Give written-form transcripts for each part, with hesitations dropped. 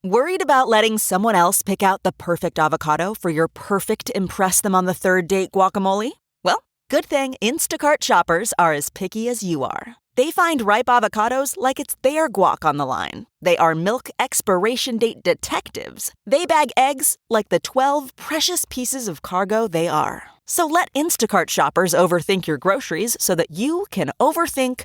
Worried about letting someone else pick out the perfect avocado for your perfect impress them on the third date guacamole? Well, good thing Instacart shoppers are as picky as you are. They find ripe avocados like it's their guac on the line. They are milk expiration date detectives. They bag eggs like the 12 precious pieces of cargo they are. So let Instacart shoppers overthink your groceries so that you can overthink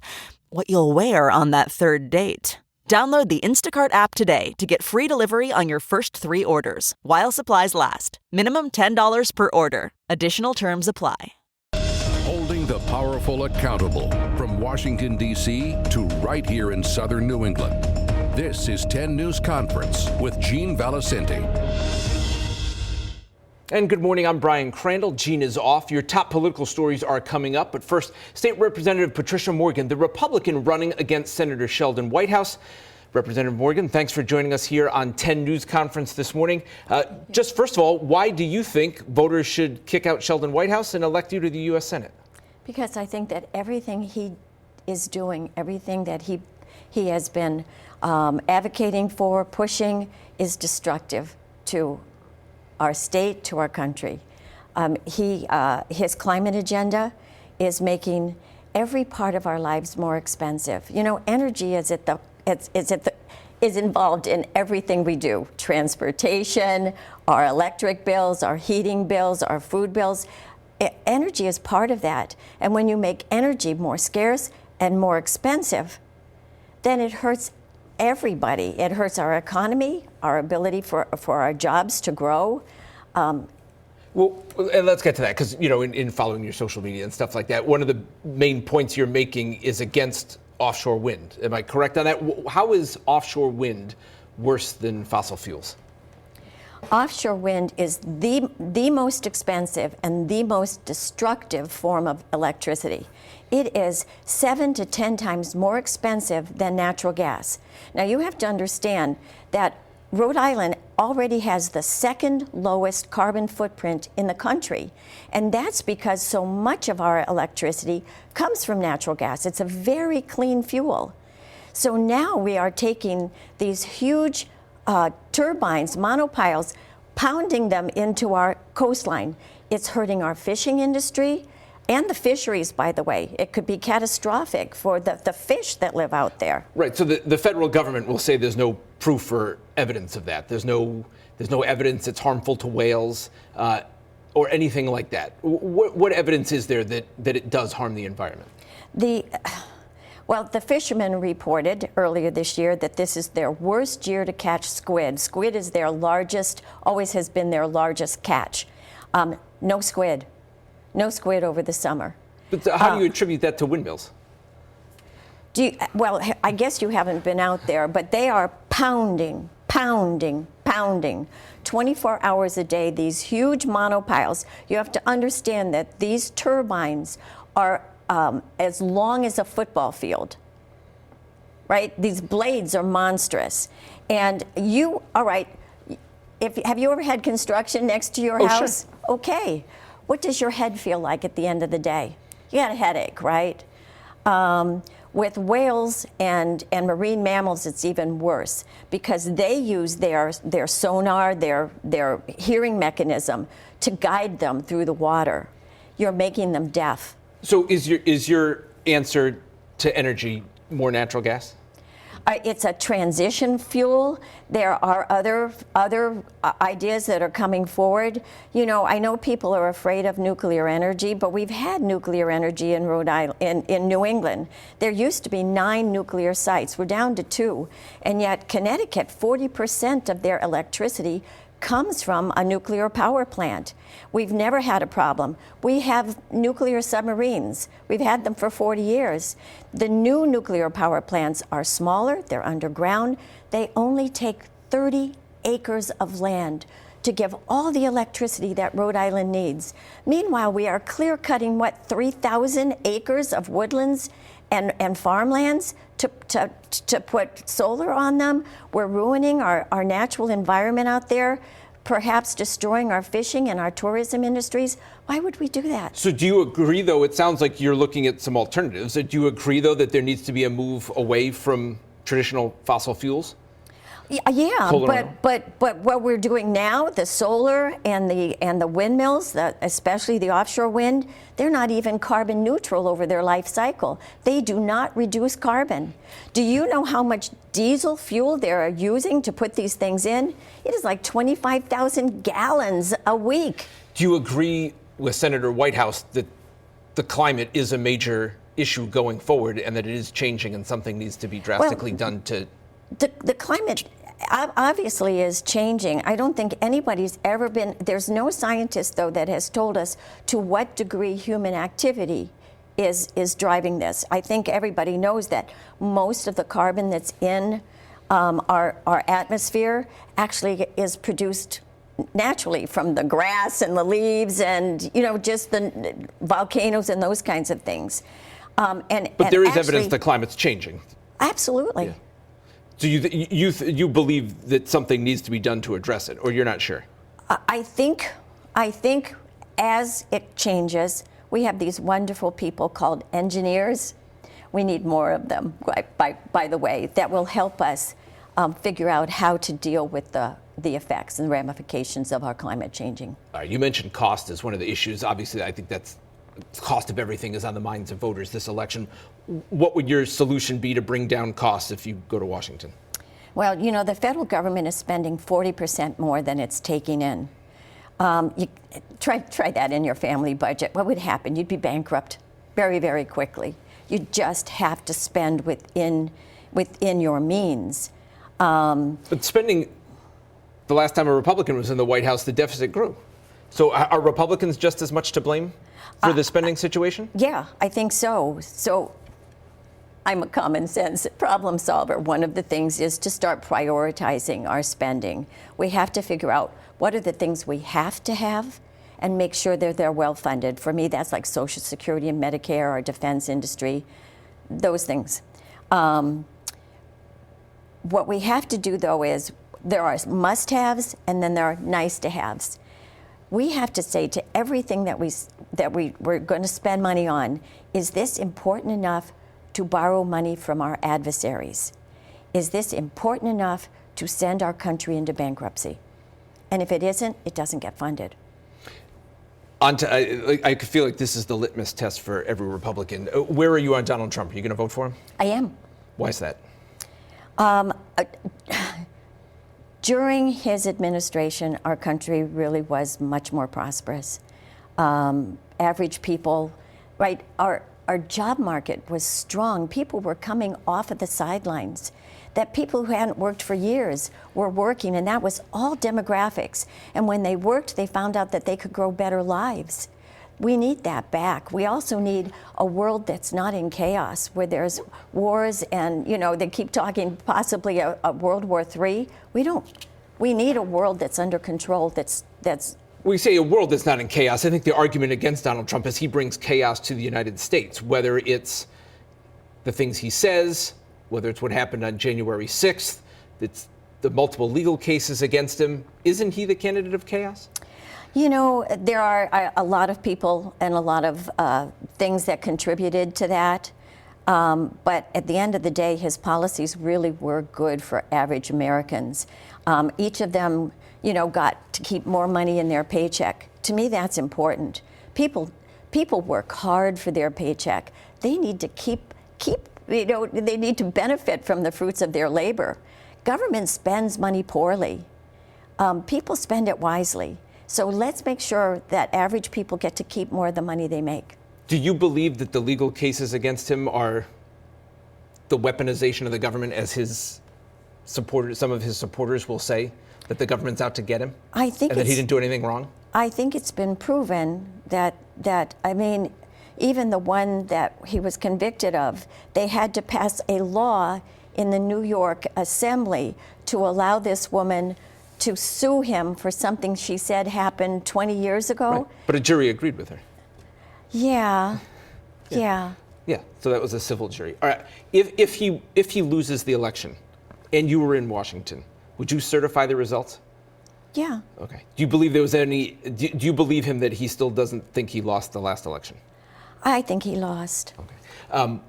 what you'll wear on that third date. Download the Instacart app today to get free delivery on your first 3 orders, while supplies last. Minimum $10 per order. Additional terms apply. Holding the powerful accountable from Washington, D.C. to right here in southern New England. This is 10 News Conference with Gene Valicenti. And good morning, I'm Brian Crandall. Gene is off. Your top political stories are coming up. But first, State Representative Patricia Morgan, the Republican running against Senator Sheldon Whitehouse. Representative Morgan, thanks for joining us here on 10 News Conference this morning. Just first of all, why do you think voters should kick out Sheldon Whitehouse and elect you to the U.S. Senate? Because I think that everything he is doing, everything that he has been advocating for, pushing, is destructive to our state, to our country. His climate agenda is making every part of our lives more expensive. You know, energy is involved in everything we do: transportation, our electric bills, our heating bills, our food bills. Energy is part of that. And when you make energy more scarce and more expensive, then it hurts everybody. It hurts our economy, our ability for our jobs to grow. Well, and let's get to that, because, you know, in following your social media and stuff like that, one of the main points you're making is against offshore wind. Am I correct on that? How is offshore wind worse than fossil fuels? Offshore wind is the most expensive and the most destructive form of electricity. It is 7 to 10 times more expensive than natural gas. Now, you have to understand that Rhode Island already has the second lowest carbon footprint in the country, and that's because so much of our electricity comes from natural gas. It's a very clean fuel. So now we are taking these huge turbines, monopiles, pounding them into our coastline. It's hurting our fishing industry and the fisheries, by the way. It could be catastrophic for the fish that live out there. Right, so the federal government will say there's no proof or evidence of that. There's no evidence it's harmful to whales or anything like that. What evidence is there that it does harm the environment? Well, the fishermen reported earlier this year that this is their worst year to catch squid. Squid is their largest, always has been their largest catch. No squid over the summer. But how do you attribute that to windmills? Well, I guess you haven't been out there, but they are pounding 24 hours a day, these huge monopiles. You have to understand that these turbines are as long as a football field, right? These blades are monstrous. And all right, have you ever had construction next to your house? Sure. Okay. What does your head feel like at the end of the day? You got a headache, right? With whales and marine mammals, it's even worse, because they use their sonar, their hearing mechanism to guide them through the water. You're making them deaf. So is your answer to energy more natural gas? It's a transition fuel. There are other ideas that are coming forward. You know, I know people are afraid of nuclear energy, but we've had nuclear energy in Rhode Island, in New England. There used to be 9 nuclear sites. We're down to 2. And yet Connecticut, 40% of their electricity comes from a nuclear power plant. We've never had a problem. We have nuclear submarines. We've had them for 40 years. The new nuclear power plants are smaller, they're underground. They only take 30 acres of land to give all the electricity that Rhode Island needs. Meanwhile, we are clear-cutting, 3,000 acres of woodlands and farmlands to put solar on them. We're ruining our natural environment out there, perhaps destroying our fishing and our tourism industries. Why would we do that? So do you agree, though, it sounds like you're looking at some alternatives. Do you agree, though, that there needs to be a move away from traditional fossil fuels? Yeah, pull it around? but what we're doing now, the solar and the windmills, especially the offshore wind, they're not even carbon neutral over their life cycle. They do not reduce carbon. Do you know how much diesel fuel they're using to put these things in? It is like 25,000 gallons a week. Do you agree with Senator Whitehouse that the climate is a major issue going forward and that it is changing and something needs to be drastically done to... The climate obviously is changing. I don't think anybody's ever been, there's no scientist though that has told us to what degree human activity is driving this. I think everybody knows that most of the carbon that's in our atmosphere actually is produced naturally from the grass and the leaves and, you know, just the volcanoes and those kinds of things. But there is evidence the climate's changing. Absolutely. Yeah. So you believe that something needs to be done to address it, or you're not sure? I think as it changes, we have these wonderful people called engineers. We need more of them, by the way, that will help us figure out how to deal with the effects and ramifications of our climate changing. All right, you mentioned cost as one of the issues. Obviously, I think that's cost of everything is on the minds of voters this election. What would your solution be to bring down costs if you go to Washington? Well, you know, the federal government is spending 40% more than it's taking in. You try that in your family budget. What would happen? You'd be bankrupt very, very quickly. You just have to spend within your means. But spending, the last time a Republican was in the White House, the deficit grew. So are Republicans just as much to blame for the spending situation? Yeah, I think so. So I'm a common sense problem solver. One of the things is to start prioritizing our spending. We have to figure out what are the things we have to have and make sure that they're well funded. For me, that's like Social Security and Medicare, our defense industry, those things. What we have to do, though, is there are must-haves and then there are nice-to-haves. We have to say to everything that we're going to spend money on, is this important enough to borrow money from our adversaries? Is this important enough to send our country into bankruptcy? And if it isn't, it doesn't get funded. I feel like this is the litmus test for every Republican. Where are you on Donald Trump? Are you going to vote for him? I am. Why is that? During his administration, our country really was much more prosperous. Average people, right? Our job market was strong. People were coming off of the sidelines. That people who hadn't worked for years were working, and that was all demographics. And when they worked, they found out that they could grow better lives. We need that back. We also need a world that's not in chaos, where there's wars and, you know, they keep talking possibly a World War III. We need a world that's under control, that's We say a world that's not in chaos. I think the argument against Donald Trump is he brings chaos to the United States, whether it's the things he says, whether it's what happened on January 6th, it's the multiple legal cases against him. Isn't he the candidate of chaos? You know, there are a lot of people and a lot of things that contributed to that. But at the end of the day, his policies really were good for average Americans. Each of them, you know, got to keep more money in their paycheck. To me, that's important. People work hard for their paycheck. They need to keep, you know, they need to benefit from the fruits of their labor. Government spends money poorly. People spend it wisely. So let's make sure that average people get to keep more of the money they make. Do you believe that the legal cases against him are the weaponization of the government, as his supporters, some of his supporters will say, that the government's out to get him? I think and that he didn't do anything wrong? I think it's been proven that I mean, even the one that he was convicted of, they had to pass a law in the New York Assembly to allow this woman to sue him for something she said happened 20 years ago. Right. But a jury agreed with her. Yeah. Yeah, so that was a civil jury. All right, if he loses the election and you were in Washington, would you certify the results? Yeah. Okay. Do you believe there was any, do you believe him that he still doesn't think he lost the last election? I think he lost. Okay.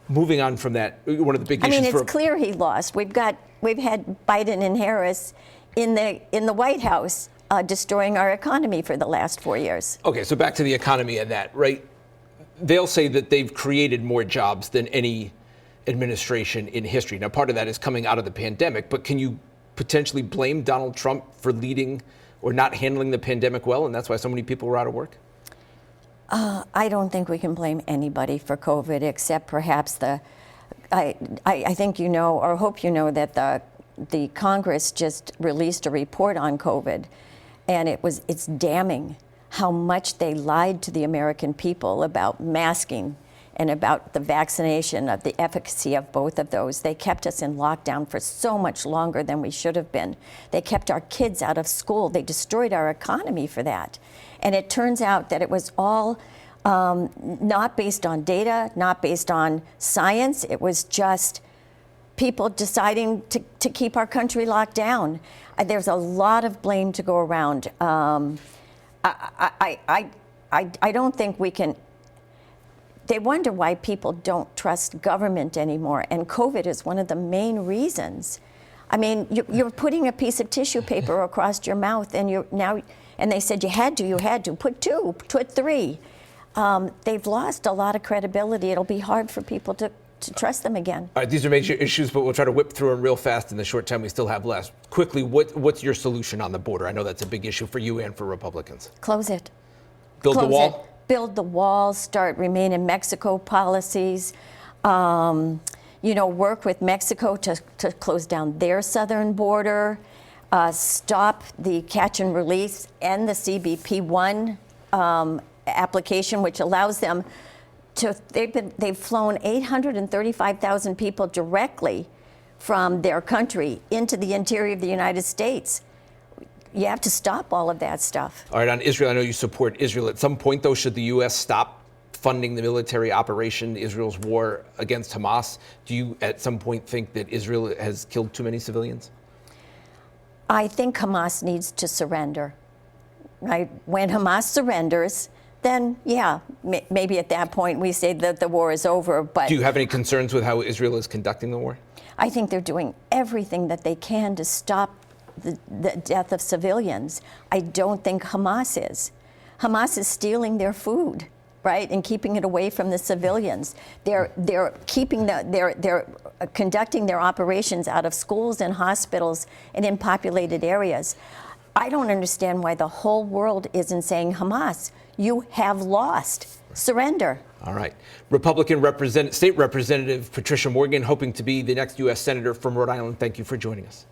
Moving on from that, one of the big I issues mean, it's clear he lost. We've had Biden and Harris in the White House destroying our economy for the last 4 years. Okay, so back to the economy and that, right? They'll say that they've created more jobs than any administration in history. Now, part of that is coming out of the pandemic, but can you potentially blame Donald Trump for leading or not handling the pandemic well, and that's why so many people were out of work? I don't think we can blame anybody for COVID except perhaps I think you know, or hope you know, that the Congress just released a report on COVID, and it's damning how much they lied to the American people about masking and about the vaccination, of the efficacy of both of those. They kept us in lockdown for so much longer than we should have been. They kept our kids out of school. They destroyed our economy for that. And it turns out that it was all not based on data, not based on science. It was just people deciding to keep our country locked down. There's a lot of blame to go around. I don't think we can. They wonder why people don't trust government anymore, and COVID is one of the main reasons. I mean, you're putting a piece of tissue paper across your mouth, and they said you had to put 2, put 3. They've lost a lot of credibility. It'll be hard for people to trust them again. All right, these are major issues, but we'll try to whip through them real fast in the short time we still have left. Quickly, what's your solution on the border? I know that's a big issue for you and for Republicans. Close it. Build the wall? Build the wall, start Remain in Mexico policies, work with Mexico to close down their southern border, stop the catch and release, and the CBP-1 application, which allows them to, they've flown 835,000 people directly from their country into the interior of the United States. You have to stop all of that stuff. All right, on Israel, I know you support Israel. At some point, though, should the U.S. stop funding the military operation, Israel's war against Hamas? Do you, at some point, think that Israel has killed too many civilians? I think Hamas needs to surrender. Right? When Hamas surrenders, then, yeah, maybe at that point we say that the war is over. But do you have any concerns with how Israel is conducting the war? I think they're doing everything that they can to stop the death of civilians. I don't think Hamas is. Hamas is stealing their food, right, and keeping it away from the civilians. They're conducting their operations out of schools and hospitals and in populated areas. I don't understand why the whole world isn't saying, Hamas, you have lost. Surrender. All right. Republican State Representative Patricia Morgan, hoping to be the next U.S. Senator from Rhode Island. Thank you for joining us.